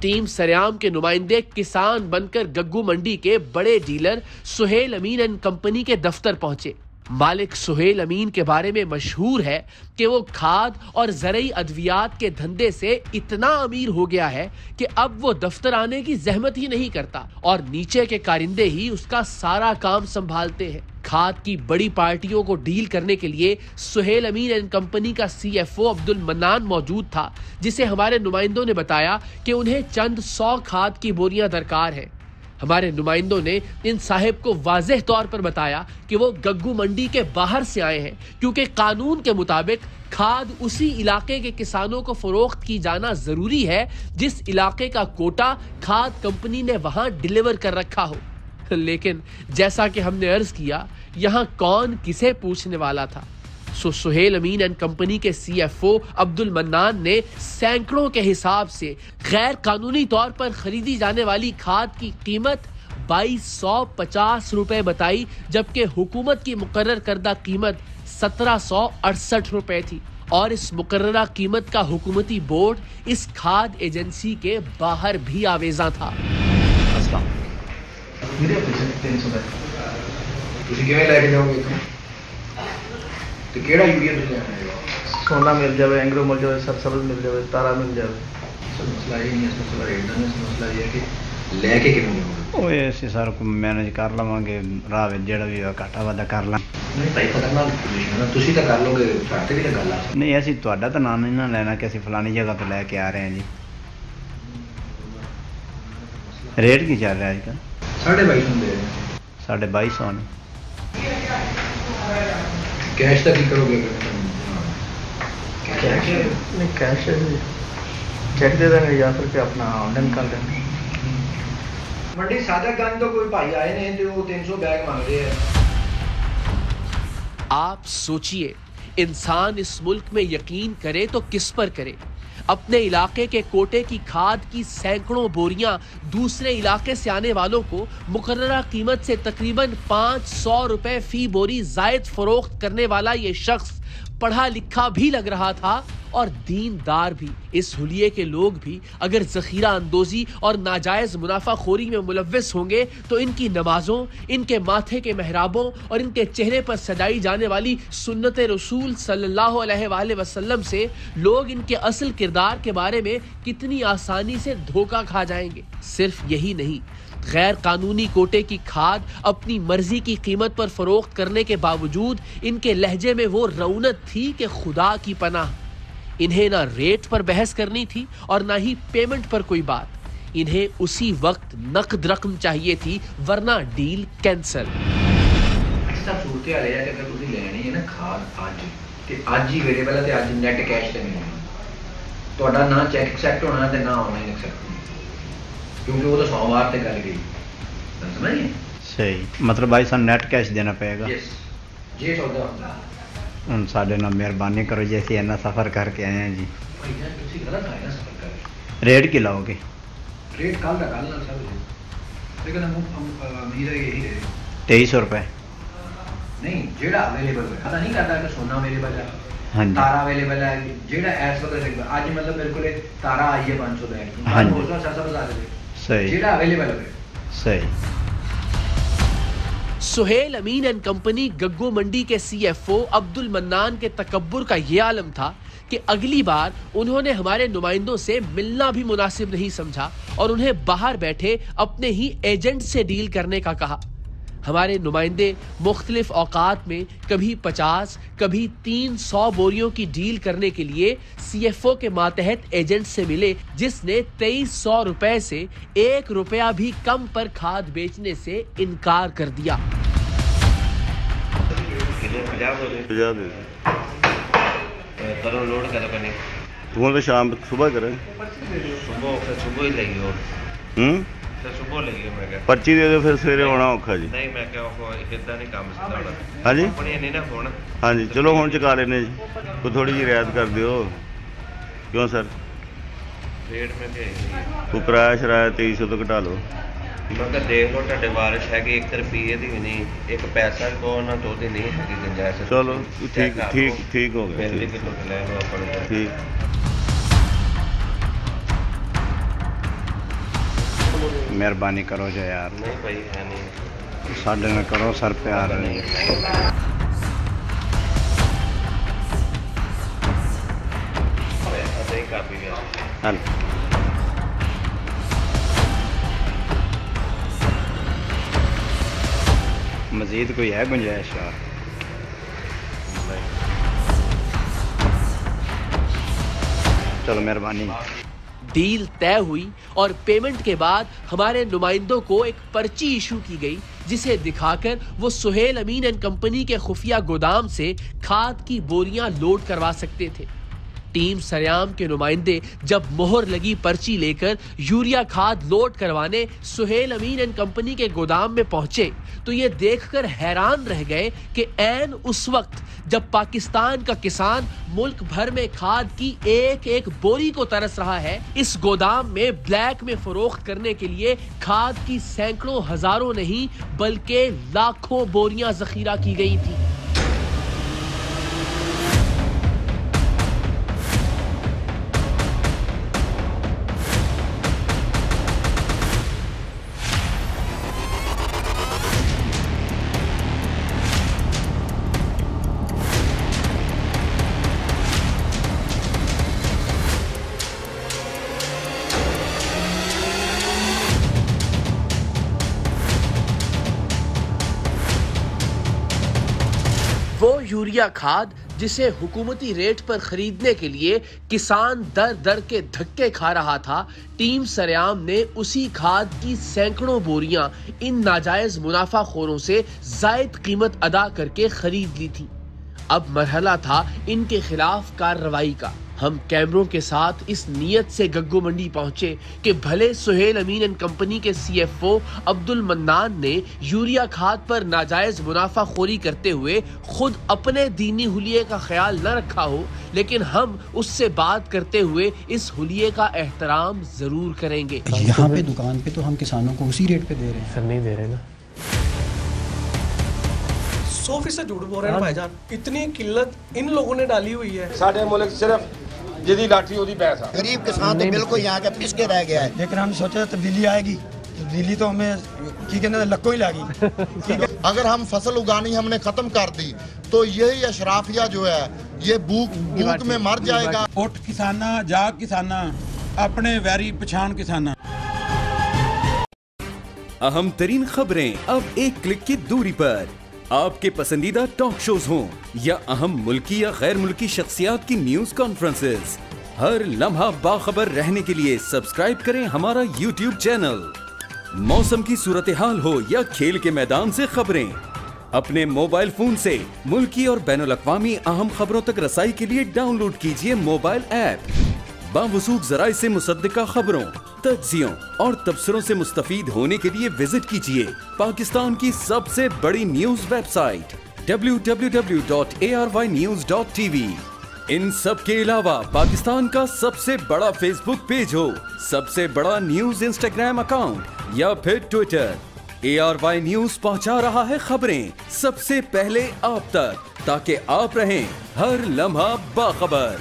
Team सरेआम के नुमाइंदे किसान बनकर गग्गू मंडी के बड़े dealer Suhail Amin and company के दफ्तर पहुंचे। मालिक सुहेल अमीन के बारे में मशहूर है कि वो खाद और ज़रई अद्वियात के धंधे से इतना अमीर हो गया है कि अब वो दफ्तर आने की जहमत ही नहीं करता और नीचे के कारिंदे ही उसका सारा काम संभालते हैं। खाद की बड़ी पार्टियों को डील करने के लिए सुहेल अमीन एंड कंपनी का CFO अब्दुल मन्नान मौजूद था, जिसे हमारे नुमाइंदों ने बताया कि उन्हें चंद 100 खाद की बोरियां दरकार है। हमारे नुमाइंदों ने इन साहिब को वाज़ेह तौर पर बताया कि वो गग्गू मंडी के बाहर से आए हैं, क्योंकि कानून के मुताबिक खाद उसी इलाके के किसानों को फरोख्त की जाना जरूरी है जिस इलाके का कोटा खाद कंपनी ने वहां डिलीवर कर रखा हो। लेकिन जैसा कि हमने अर्ज किया, यहां कौन किसे पूछने वाला था। सुहेल अमीन एंड कंपनी के CFO अब्दुल मन्नान ने सैकड़ों के हिसाब से गैर कानूनी तौर पर खरीदी जाने वाली खाद की कीमत 2250 रुपए बताई, जबकि हुकूमत की मुकर्रर करदा कीमत 1768 रुपए थी और इस मुकर्ररा कीमत का हुकूमती बोर्ड इस खाद एजेंसी के बाहर भी आवेजा था। सोना मिल जाए, एंग्रो मिल जाए, सरसब्ज मिल जाए, तारा मिल जाए। मसला ये नहीं है, मसला रेट का नहीं, मसला ये है कि लेके किवें जाओगे। ओए ऐसे सारा को मैनेज कर लवांगे, राह ਵਿੱਚ ਜਿਹੜਾ ਵੀ ਘਾਟਾ ਵਾਧਾ ਕਰ ਲਾਂ। ਨਹੀਂ ਭਾਈ ਖਤਰਨਾਕ ਪੋਜੀਸ਼ਨ ਹੈ, ਤੁਸੀਂ ਤਾਂ ਕਰ ਲੋਗੇ, ਸਾਡੇ ਵੀ ਤਾਂ ਗੱਲ ਆ। ਨਹੀਂ ਅਸੀਂ ਤੁਹਾਡਾ ਤਾਂ ਨਾਮ ਨਹੀਂ ਨਾ ਲੈਣਾ ਕਿ ਅਸੀਂ ਫਲਾਣੀ ਜਗ੍ਹਾ ਤੋਂ ਲੈ ਕੇ ਆ ਰਹੇ ਹਾਂ ਜੀ। ਰੇਟ ਕੀ ਚੱਲ ਰਿਹਾ ਅੱਜ ਕੱਲ੍ਹ? 2250 ਦੇ ਰਹੇ 2250 ਨੇ। कैश तक ही करोगे? कैश नहीं, कैश चेक दे देंगे या फिर क्या अपना ऑनलाइन कर देंगे। मंडी सादतगंज तो कोई भाई आए नहीं तो वो 300 बैग मांग रहे हैं। आप सोचिए, इंसान इस मुल्क में यकीन करे तो किस पर करे। अपने इलाके के कोटे की खाद की सैकड़ों बोरियां दूसरे इलाके से आने वालों को मुकर्ररा कीमत से तकरीबन 500 रुपए फी बोरी जायद फरोख्त करने वाला ये शख्स पढ़ा लिखा भी लग रहा था और दीनदार भी। इस हुलिये के लोग भी अगर जखीरा अंदोजी और नाजायज मुनाफाखोरी में मुलव्वस होंगे तो इनकी नमाजों, इनके माथे के मेहराबों और इनके चेहरे पर सजाई जाने वाली सुन्नत रसूल सल्लल्लाहु अलैहि वसल्लम से लोग इनके असल किरदार के बारे में कितनी आसानी से धोखा खा जाएंगे। सिर्फ यही नहीं, गैर कानूनी कोटे की खाद अपनी मर्जी की कीमत पर फरोख्त करने के बावजूद इनके लहजे में वो रौनक थी कि खुदा की पनाह। इन्हें ना रेट पर बहस करनी थी और ना ही पेमेंट पर कोई बात। इन्हें उसी वक्त नकद रकम चाहिए थी, वरना डील कैंसल। ऐसा सूरत हाल है कि अगर तुम लेनी है ना खाद अज ही अवेलेबल है, अज नैट कैश से मिलनी, ਤੁਹਾਡਾ ना चैक एक्सेप्ट होना है ना ऑनलाइन एक्सेप्ट होना, क्योंकि वो तो सोमवार से गल गई। समझिए सही, मतलब भाई साहब नेट कैश देना पड़ेगा। यस जी सौदा होगा। ਹੁਣ ਸਾਡੇ ਨਾਲ ਮਿਹਰਬਾਨੀ ਕਰੋ ਜੀ, ਅਸੀਂ ਇੰਨਾ ਸਫ਼ਰ ਕਰਕੇ ਆਏ ਹਾਂ ਜੀ। ਭਈਆ ਤੁਸੀਂ ਗਲਤ ਆਏ ਨਾ ਸਫ਼ਰ ਕਰਕੇ। ਰੇਟ ਕੀ ਲਾਓਗੇ? रेट कल का कल ना सब लेकिन हम अमीर है यही रहे 2300 रुपए नहीं जेड़ा अवेलेबल है, पता नहीं करता कि सोना अवेलेबल है, हाँ जी, तारा अवेलेबल है, जेड़ा एस वक्त आज मतलब मेरे को तारा आई है 500 बैग, हाँ जी, 700 बता दे सही, जेड़ा अवेलेबल है सही। सुहेल अमीन एंड कंपनी गग्गू मंडी के CFO अब्दुल मन्नान के तकब्बुर का यह आलम था कि अगली बार उन्होंने हमारे नुमाइंदों से मिलना भी मुनासिब नहीं समझा और उन्हें बाहर बैठे अपने ही एजेंट से डील करने का कहा। हमारे नुमाइंदे मुख्तलिफ औकात में कभी 50, कभी 300 बोरियों की डील करने के लिए CFO के मातहत एजेंट से मिले, जिसने 2300 रुपए से 1 रुपया भी कम पर खाद बेचने से इनकार कर दिया। करो लोड कर करनी वो तो शाम सुबह करें, सुबह ही लगी और सर सुबह लगी मैं क्या पर्ची दे दो, फिर सवेरे आना औखा जी। नहीं मैं क्या इदा नहीं काम सिद्धा होना। हाँ जी अपनी नहीं ना फोन। हाँ जी चलो हुण चुका लेने जी, कोई थोड़ी जी रियायत कर दियो। क्यों सर रेट में क्या कोई किराया शराया 2300 तो घटा लो। मैं क्या देख लो ਤੁਹਾਡੇ बारिश है कि 1 रुपये की भी नहीं, 1 पैसा को ना तो दी नहीं है कि गुंजाइश। चलो ठीक ठीक ठीक हो गया, फिर भी किलो ले लो अपन ठीक। मेहरबानी करो जो यार, नहीं भाई है नहीं। साढ़े में करो सर प्यार नहीं। नहीं काफी है। हल मजीद कोई है गुंजाइश यार? चलो मेहरबानी। डील तय हुई और पेमेंट के बाद हमारे नुमाइंदों को एक पर्ची इशू की गई, जिसे दिखाकर वो सुहेल अमीन एंड कंपनी के खुफिया गोदाम से खाद की बोरियां लोड करवा सकते थे। टीम सरेआम के नुमाइंदे जब मोहर लगी पर्ची लेकर यूरिया खाद लोड करवाने सुहेल अमीन एंड कंपनी के गोदाम में पहुंचे तो ये देखकर हैरान रह गए कि ऐन उस वक्त जब पाकिस्तान का किसान मुल्क भर में खाद की एक एक बोरी को तरस रहा है, इस गोदाम में ब्लैक में फरोख्त करने के लिए खाद की सैकड़ों हजारों नहीं बल्कि लाखों बोरियां जखीरा की गई थी। वो यूरिया खाद जिसे हुकूमती रेट पर खरीदने के लिए किसान दर दर के धक्के खा रहा था, टीम सरेआम ने उसी खाद की सैकड़ों बोरियां इन नाजायज मुनाफाखोरों से जायद कीमत अदा करके खरीद ली थी। अब मरहला था इनके खिलाफ कार्रवाई का। हम कैमरों के साथ इस नीयत से गग्गू मंडी पहुंचे कि भले सुहेल अमीन एंड कंपनी के CFO अब्दुल मन्नान ने यूरिया खाद पर नाजायज मुनाफाखोरी करते हुए खुद अपने दीनी हुलिये का ख्याल न रखा हो, लेकिन हम उससे बात करते हुए इस हुलिये का एहतराम जरूर करेंगे। यहाँ पे दुकान पे तो हम किसानों को उसी रेट पे दे रहे हैं। सर नहीं दे रहे ना। 100% झूठ बोल रहे हैं भाईजान, इतनी किल्लत इन लोगों ने डाली हुई है। साढ़े मुल्क सिर्फ जिदी लाठी ओदी पैसा, गरीब किसान तो बिल्कुल यहाँ के पिस के रह गया है। लेकिन हम सोचे तब्दीली आएगी, तब्दीली तो हमें की कहते लक्कों ही लगी। अगर हम फसल उगानी हमने खत्म कर दी तो यही अशराफिया जो है ये भूख में मर जाएगा। उठ किसाना, जाग किसाना, अपने वैरी पछाण किसाना। अहम तरीन खबरें अब एक क्लिक की दूरी पर। आपके पसंदीदा टॉक शोज हों या अहम मुल्की या गैर मुल्की शख्सियात की न्यूज कॉन्फ्रेंसेस, हर लम्हा बाखबर रहने के लिए सब्सक्राइब करें हमारा YouTube चैनल। मौसम की सूरत हाल हो या खेल के मैदान से खबरें, अपने मोबाइल फोन से मुल्की और बैनुल अक़वामी अहम खबरों तक रसाई के लिए डाउनलोड कीजिए मोबाइल ऐप। बावसूख ज़राए से मुसद्दिका खबरों, तज्ज़ियों और तबसरों से मुस्तफीद होने के लिए विजिट कीजिए पाकिस्तान की सबसे बड़ी न्यूज वेबसाइट www.arvynews.tv। इन सब के अलावा पाकिस्तान का सबसे बड़ा फेसबुक पेज हो, सबसे बड़ा न्यूज इंस्टाग्राम अकाउंट या फिर ट्विटर, ARY न्यूज पहुंचा रहा है खबरें सबसे पहले आप तक, ताकि आप रहें हर लम्हा बाखबर।